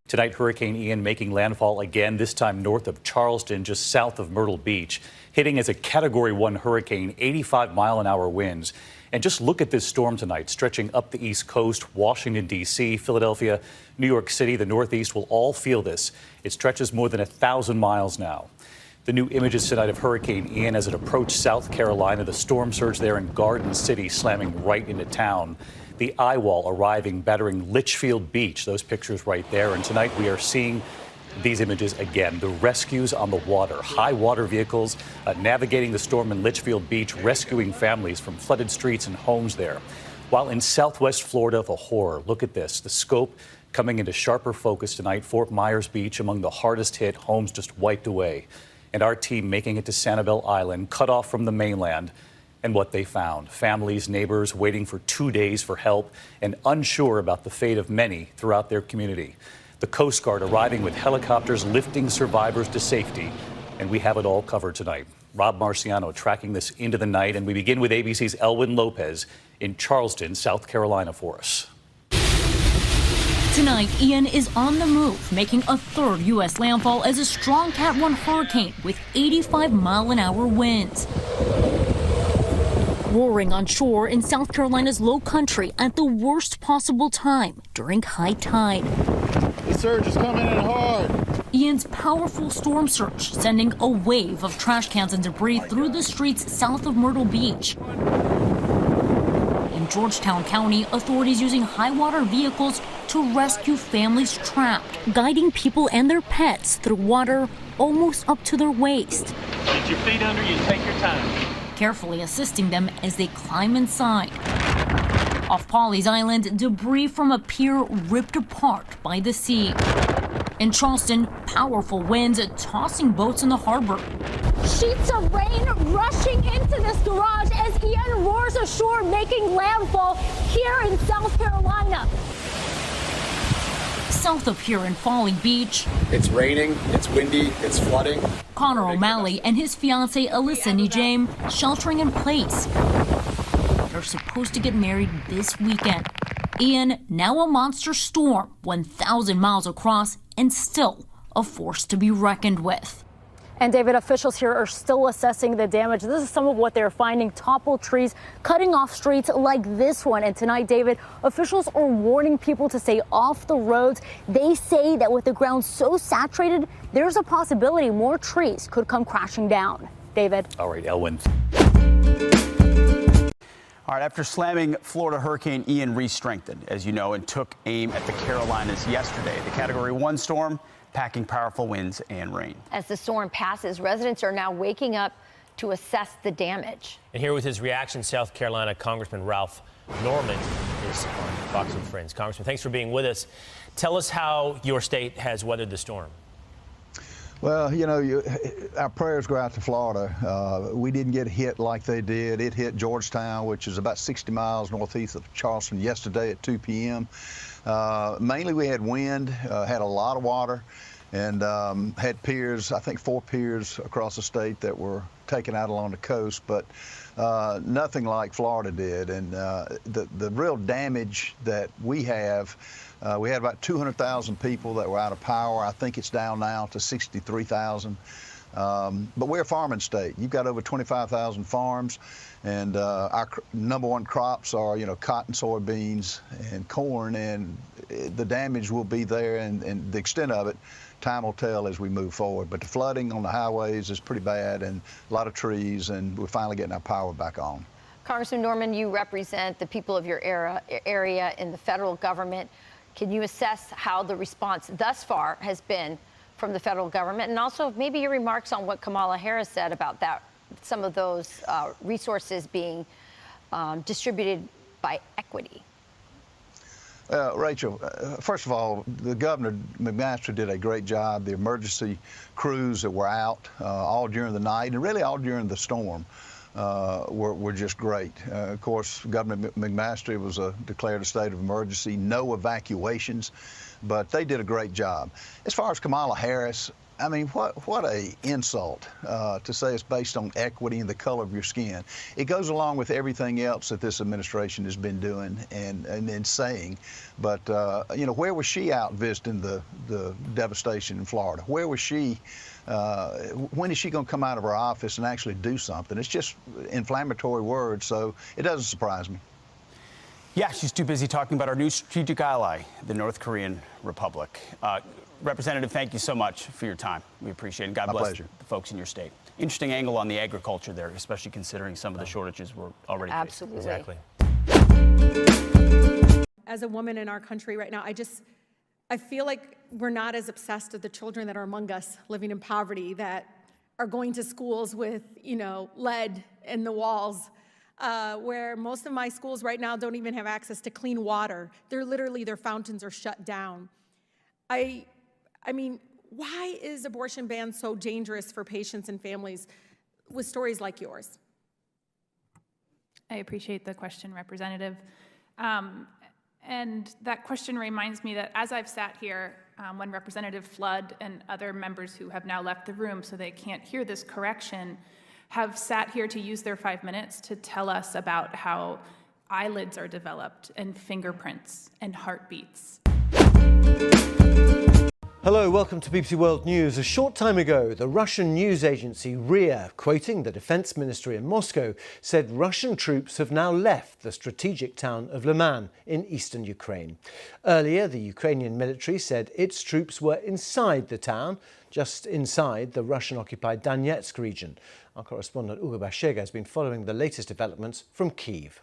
Tonight, Hurricane Ian making landfall again, this time north of Charleston, just south of Myrtle Beach, hitting as a Category 1 hurricane, 85-mile-an-hour winds. And just look at this storm tonight, stretching up the East Coast, Washington, D.C., Philadelphia, New York City, the Northeast will all feel this. It stretches more than 1,000 miles now. The new images tonight of Hurricane Ian as it approached South Carolina, the storm surge there in Garden City, slamming right into town. The eye wall arriving, battering Litchfield Beach, those pictures right there. And tonight we are seeing these images again. The rescues on the water, high water vehicles navigating the storm in Litchfield Beach, rescuing families from flooded streets and homes there. While in Southwest Florida, the horror. Look at this. The scope coming into sharper focus tonight. Fort Myers Beach among the hardest hit, homes just wiped away. And our team making it to Sanibel Island, cut off from the mainland. And what they found. Families, neighbors waiting for 2 days for help and unsure about the fate of many throughout their community. The Coast Guard arriving with helicopters lifting survivors to safety. And we have it all covered tonight. Rob Marciano tracking this into the night. And we begin with ABC's Elwyn Lopez in Charleston, South Carolina for us. Tonight, Ian is on the move, making a third U.S. landfall as a strong Cat 1 hurricane with 85-mile-an-hour winds. Roaring on shore in South Carolina's low country at the worst possible time during high tide. The surge is coming in hard. Ian's powerful storm surge sending a wave of trash cans and debris through the streets south of Myrtle Beach. In Georgetown County, authorities using high water vehicles to rescue families trapped, guiding people and their pets through water almost up to their waist. Get your feet under you and take your time. Carefully assisting them as they climb inside. Off Pawleys Island, debris from a pier ripped apart by the sea. In Charleston, powerful winds tossing boats in the harbor. Sheets of rain rushing into this garage as Ian roars ashore, making landfall here in South Carolina. South of here in Folly Beach. It's raining, it's windy, it's flooding. Connor O'Malley and his fiancée Alyssa Nijame sheltering in place. They're supposed to get married this weekend. Ian, now a monster storm, 1,000 miles across and still a force to be reckoned with. And David, officials here are still assessing the damage. This is some of what they're finding: toppled trees, cutting off streets like this one. And tonight, David, officials are warning people to stay off the roads. They say that with the ground so saturated, there's a possibility more trees could come crashing down. David. All right, Elwyn. All right, after slamming Florida, Hurricane Ian re-strengthened, as you know, and took aim at the Carolinas yesterday. The Category 1 storm packing powerful winds and rain. As the storm passes, residents are now waking up to assess the damage. And here with his reaction, South Carolina Congressman Ralph Norman is on Fox and Friends. Congressman, thanks for being with us. Tell us how your state has weathered the storm. Well, you know, our prayers go out to Florida. We didn't get hit like they did. It hit Georgetown, which is about 60 miles northeast of Charleston, yesterday at 2 p.m. Mainly we had wind, had a lot of water, and had piers, I think 4 piers across the state that were taken out along the coast, but nothing like Florida did. And the real damage that we have, we had about 200,000 people that were out of power. I think it's down now to 63,000. But we're a farming state. You've got over 25,000 farms, and our number one crops are, you know, cotton, soybeans, and corn, and the damage will be there, and the extent of it, time will tell as we move forward. But the flooding on the highways is pretty bad, and a lot of trees, and we're finally getting our power back on. Congressman Norman, you represent the people of your area in the federal government. Can you assess how the response thus far has been from the federal government, and also maybe your remarks on what Kamala Harris said about that, some of those resources being distributed by equity? Rachel, first of all, the Governor McMaster did a great job. The emergency crews that were out all during the night and really all during the storm were just great. Of course, Governor McMaster was declared a state of emergency, no evacuations, but they did a great job. As far as Kamala Harris, I mean, what a insult to say it's based on equity and the color of your skin. It goes along with everything else that this administration has been doing and then saying. But, you know, where was she out visiting the devastation in Florida? Where was she? When is she going to come out of her office and actually do something? It's just inflammatory words, so it doesn't surprise me. Yeah, she's too busy talking about our new strategic ally, the North Korean Republic. Representative, thank you so much for your time. We appreciate it. God bless pleasure. the folks in your state. Interesting angle on the agriculture there, especially considering some of the shortages we're already facing. Absolutely. Exactly. As a woman in our country right now, I feel like we're not as obsessed with the children that are among us living in poverty, that are going to schools with, you know, lead in the walls, where most of my schools right now don't even have access to clean water. Their fountains are shut down. I mean, why is abortion ban so dangerous for patients and families with stories like yours? I appreciate the question, Representative. And that question reminds me that as I've sat here, when Representative Flood and other members who have now left the room so they can't hear this correction, have sat here to use their 5 minutes to tell us about how eyelids are developed and fingerprints and heartbeats. Hello, welcome to BBC World News. A short time ago, the Russian news agency RIA, quoting the Defense Ministry in Moscow, said Russian troops have now left the strategic town of Liman in eastern Ukraine. Earlier, the Ukrainian military said its troops were inside the town, just inside the Russian-occupied Donetsk region. Our correspondent Ugo Bashega has been following the latest developments from Kyiv.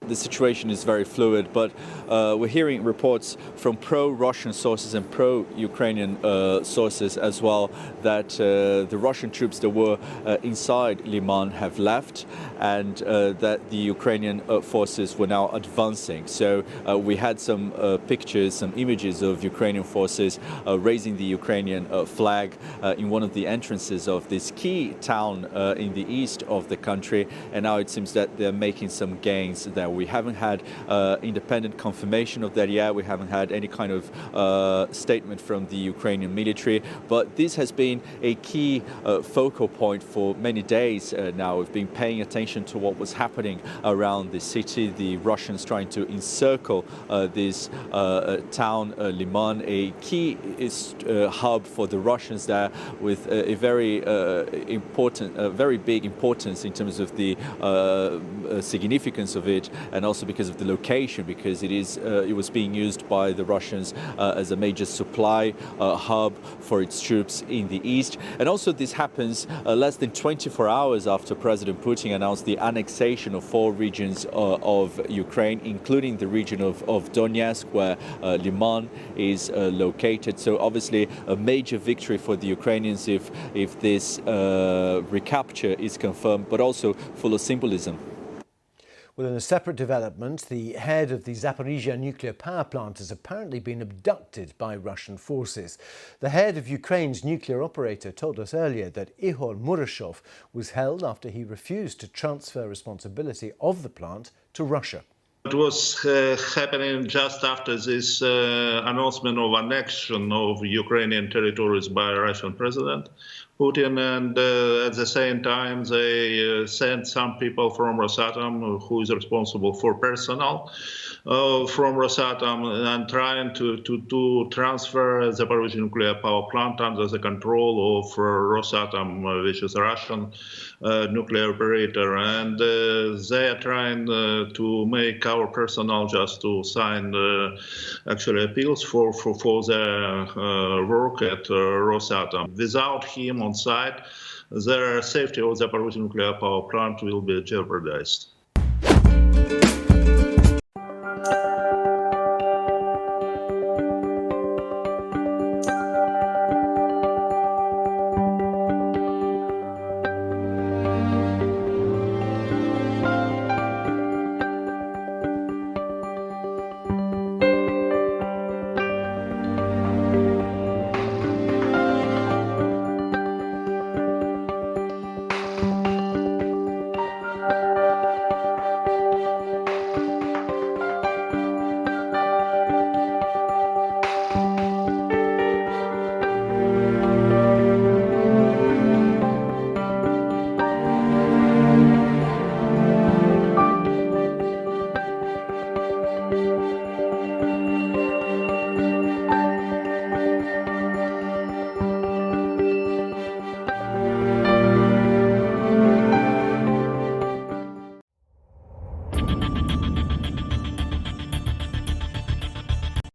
The situation is very fluid, but we're hearing reports from pro-Russian sources and pro-Ukrainian sources as well that the Russian troops that were inside Liman have left and that the Ukrainian forces were now advancing. So we had some pictures, some images of Ukrainian forces raising the Ukrainian flag in one of the entrances of this key town in the east of the country, and now it seems that they're making some gains there. We haven't had independent confirmation of that yet. We haven't had any kind of statement from the Ukrainian military, but this has been a key focal point for many days now. We've been paying attention to what was happening around the city, the Russians trying to encircle this town, Liman, a key hub for the Russians there, with a very important, very big importance in terms of the significance of it, and also because of the location, because it was being used by the Russians as a major supply hub for its troops in the east. And also this happens less than 24 hours after President Putin announced the annexation of 4 regions of Ukraine, including the region of Donetsk, where Liman is located. So obviously a major victory for the Ukrainians if this recapture is confirmed, but also full of symbolism. Well, in a separate development, the head of the Zaporizhzhia nuclear power plant has apparently been abducted by Russian forces. The head of Ukraine's nuclear operator told us earlier that Ihor Murashov was held after he refused to transfer responsibility of the plant to Russia. It was happening just after this announcement of annexion of Ukrainian territories by Russian President Putin, and at the same time they sent some people from Rosatom, who is responsible for personnel from Rosatom, and trying to transfer the Zaporizhzhia nuclear power plant under the control of Rosatom, which is a Russian nuclear operator. And they are trying to make our personnel just to sign actually appeals for their work at Rosatom. Without him on site, the safety of the Zaporizhzhia nuclear power plant will be jeopardized.